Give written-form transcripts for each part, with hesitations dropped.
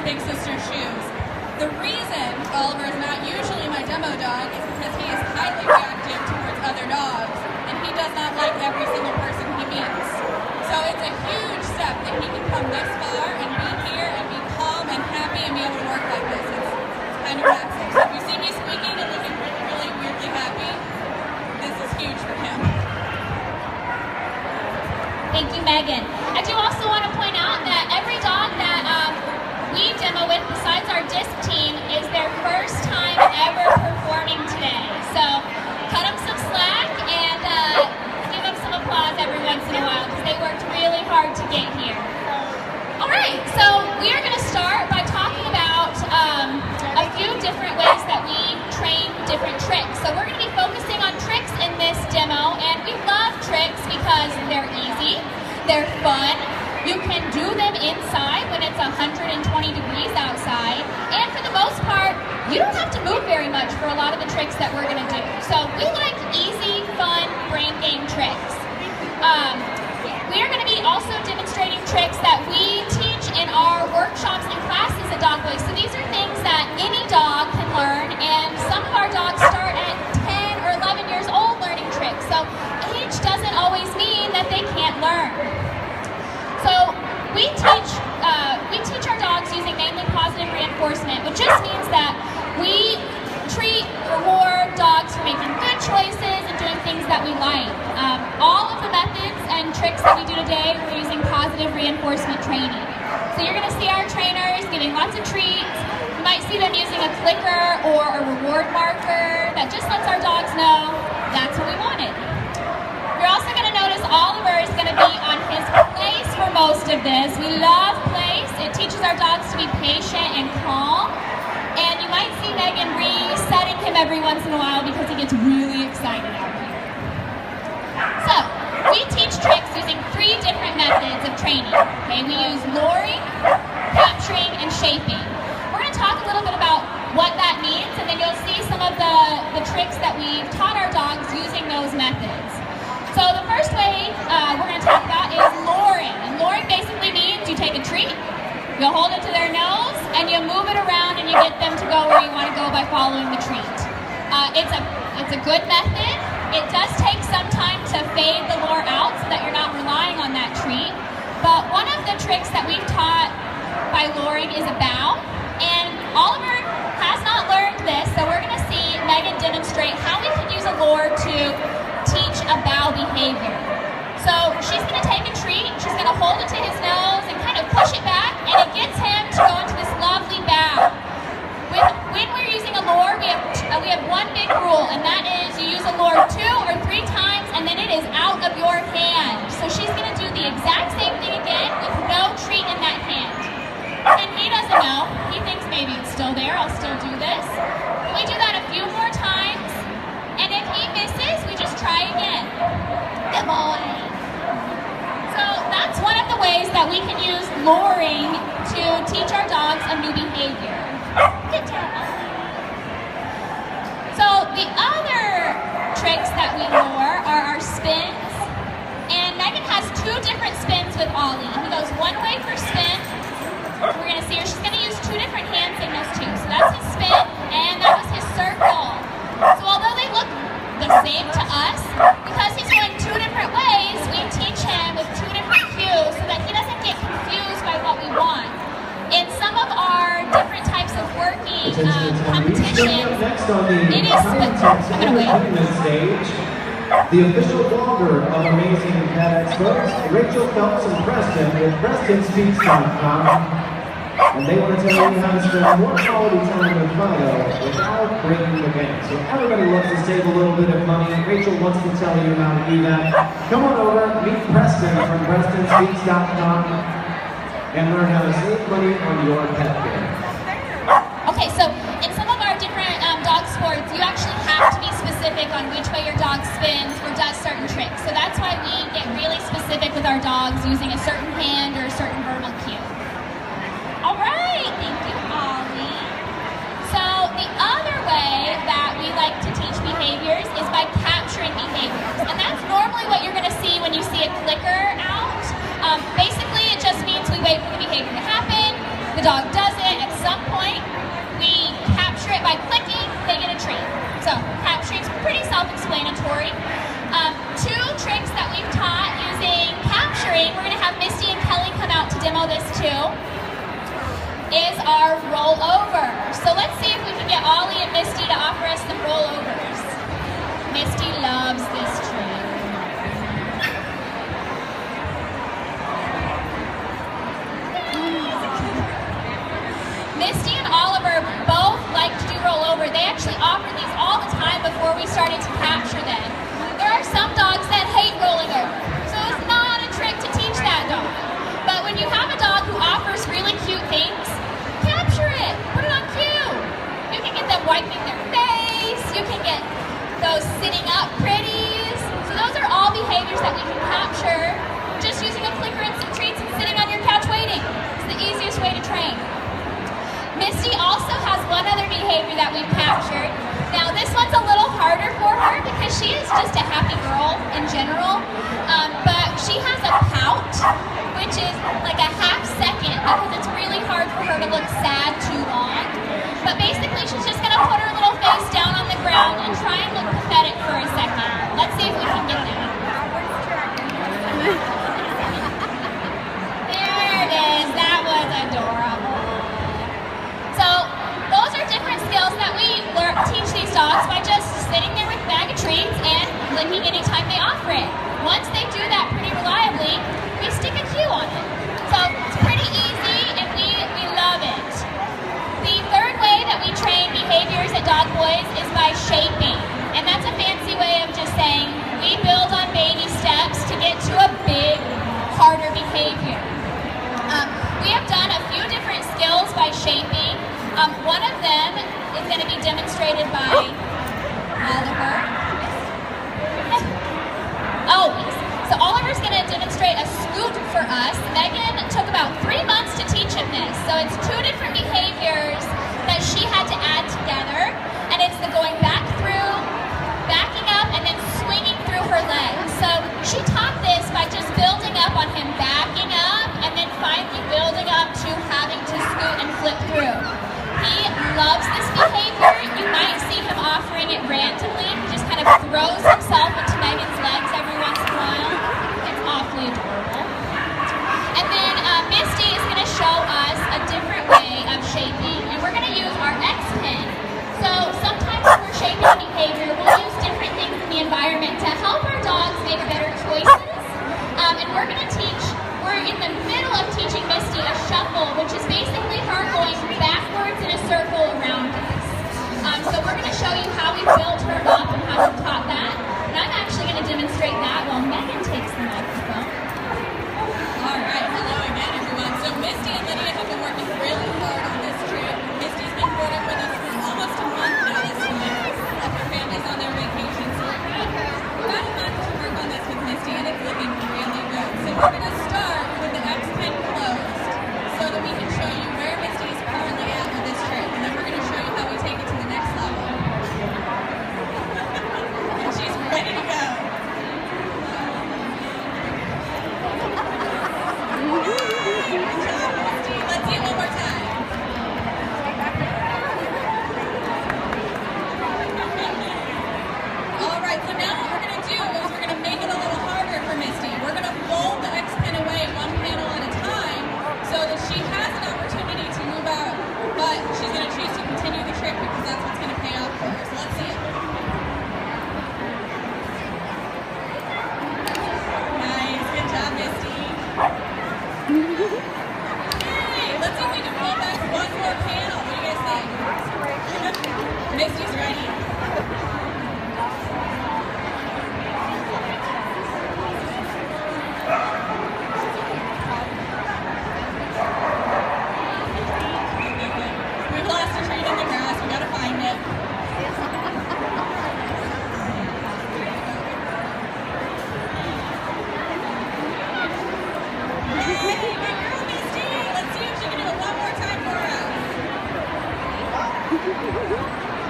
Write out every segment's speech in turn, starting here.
big sister's shoes. The reason Oliver is not usually my demo dog is because he is highly reactive towards other dogs, and he does not like every single person he meets. So it's a huge step that he can come this far and be here and be calm and happy and be able to work like this. It's kind of relaxing. So if you see me squeaking and looking really weirdly happy, this is huge for him. Thank you, Megan. I do also want to point out that every dog that we demo with, besides our disc team, is their first time ever performing today. So cut them some slack and give them some applause every once in a while because they worked really hard to get here. All right, so we are going to start by talking about a few different ways that we train different tricks. So we're going to be focusing on tricks in this demo, and we love tricks because they're easy, they're fun. You can do them inside when it's 120 degrees outside, and for the most part, you don't have to move very much for a lot of the tricks that we're going to do. So we like easy, fun, brain game tricks. We are going to be also demonstrating tricks that we teach in our workshops and classes at DogBoy. So these are things that any dog can learn, and some of our dogs start at 10 or 11 years old learning tricks. So age doesn't always mean that they can't learn. So we teach our dogs using mainly positive reinforcement, which just means that we reward dogs for making good choices and doing things that we like. All of the methods and tricks that we do today, we're using positive reinforcement training. So you're going to see our trainers giving lots of treats. You might see them using a clicker or a reward marker that just lets our dogs know that's what we wanted. You're also going to notice Oliver is going to be on his place for most of this. We love place. It teaches our dogs to be patient and calm. And you might see Megan resetting him every once in a while because he gets really excited out here. So, we teach tricks using 3 different methods of training. Okay, we use luring, capturing, and shaping. We're going to talk a little bit about what that means, and then you'll see some of the tricks that we've taught our dogs using those methods. So the first way we're going to talk about is luring. And luring basically means you take a treat, you hold it to their nose, and you move it around and you get them to go where you want to go by following the treat. It's a good method. It does take some time to fade the lure out so that you're not relying on that treat. But one of the tricks that we've taught by luring is a bow. And Oliver has not learned this, so we're going to see Megan demonstrate how we can use a lure to teach a bow behavior. So she's going to take a treat, she's going to hold it to his nose and kind of push it back, and it gets him to go into this lovely bow. When we're using a lure, we have one big rule, and that is you use a lure 2 or 3 times, and then it is out of your hand. So she's going to do the exact same thing again with no treat in that hand. And he doesn't know. He thinks maybe it's still there, I'll still do this. We do that a few more times, and if he misses, we just try again. Good boy. So that's one of the ways that we can use luring to teach our dogs a new behavior. Good job. So the other tricks that we lure are our spins. And Megan has 2 different spins with Ollie. He goes one way for spin. We're going to see her. She's going to use 2 different hand signals too. So that's his spin, and that was his circle. So although they look the same to us, because he's going 2 different ways, we teach him with 2 different cues so that he doesn't get confused by what we want. In some of our different types of working competitions, it is the official blogger of Amazing Pet Expos, Rachel Phelps and Preston with PrestonSpeaks.com. And they want to tell you how to spend more quality time with Fido without breaking the bank. So everybody wants to save a little bit of money. Rachel wants to tell you how to do that. Come on over, meet Preston from PrestonSpeaks.com and learn how to save money on your pet care. Okay, so in some of our different dog sports, you actually have to be specific on which way your dog spins or does certain tricks. So that's why we get really specific with our dogs using a certain hand or a certain verbal cue. All right, thank you, Ollie. So the other way that we like to teach behaviors is by capturing behaviors. And that's normally what you're going to see when you see a clicker out. Basically, it just means we wait for the behavior to happen, the dog does it, some point, we capture it by clicking, they get a treat. So capturing's pretty self-explanatory. Two tricks that we've taught using capturing, we're going to have Misty and Kelly come out to demo this too, is our rollover. So let's see if we can get Ollie and Misty to offer us some rollovers. Misty loves this trick. Misty and Oliver both like to do rollover. They actually offer these all the time before we started to capture them. There are some dogs that hate rolling over, so it's not a trick to teach that dog. But when you have a dog who offers really cute things, capture it, put it on cue. You can get them wiping their face, you can get those sitting up pretties. So those are all behaviors that we can capture just using a clicker and some treats and sitting on your couch waiting. It's the easiest way to train. Misty also has one other behavior that we've captured. Now this one's a little harder for her because she is just a happy girl in general, but she has a pout, which is like a half second because it's really hard for her to look sad too long. But basically she's just going to put her little face down on the ground and try and look pathetic for a second. Let's see if we can get that. There it is. That was adorable. So those are different skills that we teach these dogs by just sitting there with a bag of treats and clicking anytime they offer it. Once they do that pretty reliably, we stick a cue on it. So it's pretty easy and we love it. The third way that we train behaviors at DogBoys is by shaping. And that's a fancy way of just saying we build on baby steps to get to a big, harder behavior. We have done a few different skills by shaping. One of them is going to be demonstrated by Oliver. Oh, yes. So Oliver's going to demonstrate a scoot for us. Megan took about 3 months to teach him this. So it's two different behaviors that she had to add together. And it's the going back through, backing up, and then swinging through her legs. So she taught this by just building up on him backing up and then finally building up to having to scoot and flip through. He loves this behavior. You might see him offering it randomly. He just kind of throws himself into Megan's legs every once in a while. It's awfully adorable. And then Misty is going to show us a different way of shaping, and we're going to use our X pen. So sometimes when we're shaping a behavior, we'll use different things in the environment to help our dogs make better choices. And we're going to we're in the middle of teaching Misty a shuffle, which is basically her going backwards in a circle around us. So we're going to show you how we built her up and how we taught that. And I'm actually going to demonstrate that while Megan takes the microphone. All right, hello again, everyone. So Misty and Lydia have been working really hard on this trip. Misty's been boarded with us for almost a month now this time. Her family's on their vacation, so we've had about a month to work on this with Misty, and it's looking really good. So we're going to start with the X pen closed so that we can show you where Misty is currently at with this trip, and then we're going to show you how we take it to the next level. And she's ready to go. Let's see it one more time. All right, so now what we're going to do is we're going to make it a little harder for Misty. We're going to fold the X pen away one panel at a time so that she has an opportunity to move out, but she's going to choose to continue the trip because that's what's going to pay off for her. So let's see it. Nice, good job, Misty. Yay! Let's see if we can pull back one more panel. What do you guys think? Misty's ready. We've lost a treat in the grass. We gotta find it. Yay! Good girl, Misty! Let's see if she can do it one more time for us.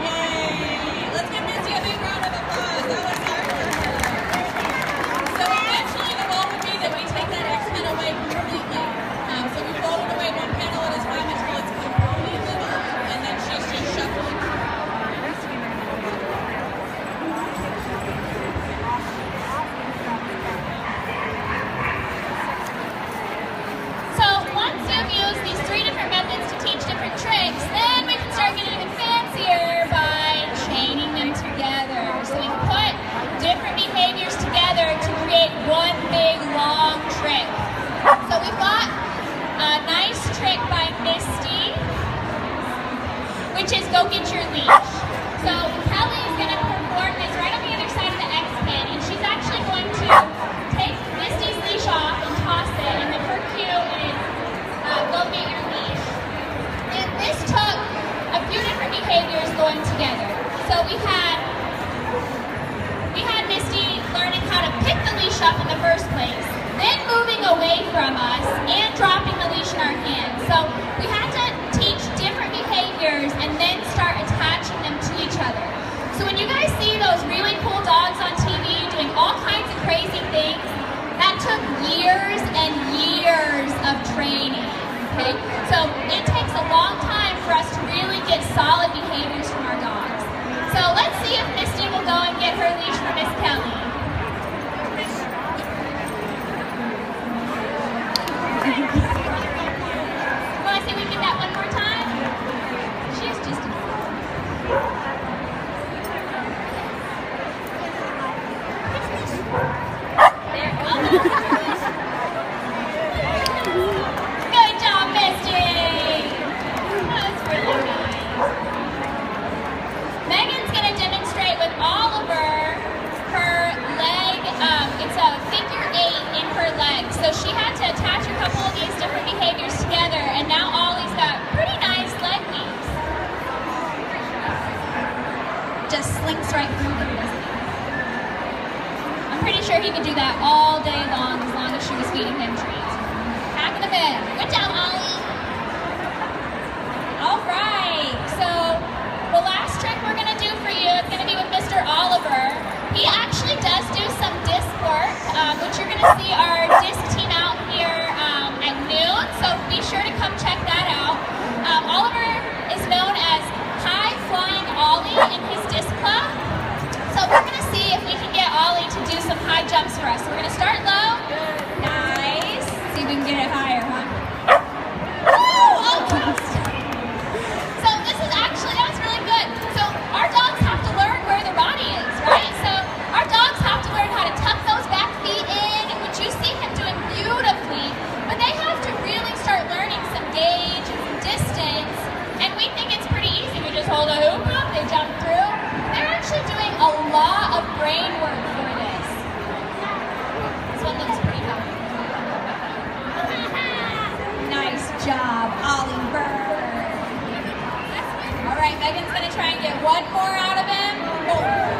Yay! Let's give Misty a big round of applause. That was hard for her. So eventually the goal would be that we take that X pen away completely. So we fold it away one panel at a time until it's completely which is go get your leash. So Kelly is going to perform this right on the other side of the X pin, and she's actually going to take Misty's leash off and toss it, and then her cue is go get your leash. And this took a few different behaviors going together. So we had Misty learning how to pick the leash up in the first place, then moving away from us and dropping the leash in our hands. So we had to teach different behaviors and then start attaching them to each other. So when you guys see those really cool dogs on TV doing all kinds of crazy things, that took years and years of training. Okay? So it takes a long time for us to really get solid behaviors from our dogs. So let's see if Misty will go and get her leash for Miss Kelly. Want to see if we can get that one more time? She's just there. Good job, Misty. That's really nice. Megan's going to demonstrate with Oliver her leg. It's a figure 8 in her leg. So she had to attach a couple of these different behaviors together, and now Ollie's got pretty nice leg weaves. Just slinks right through them. I'm pretty sure he could do that all day long as she was feeding him treats. Packing them in. Good job, Ollie. All right. So the last trick we're going to do for you is going to be with Mr. Oliver. He actually does do some disc work, which you're going to see our disc team out here at noon, so be sure to come check that out. Oliver is known as High Flying Ollie in his disc club, so we're going to see if we can get Ollie to do some high jumps for us. So we're going to start low. Nice. See if we can get it higher, huh? Woo! Almost. So this is actually, that was really good. So our dogs have to learn where their body is, right? So our dogs have to learn how to tuck those back feet in, which you see him doing beautifully, but they have to really start learning some gauge and some distance, and we think it's pretty easy. We just hold a hoop up, they jump through. They're actually doing a lot of brain work for this. This one looks pretty hard. Nice job, Oliver. All right, Megan's gonna try and get one more out of him. Oh.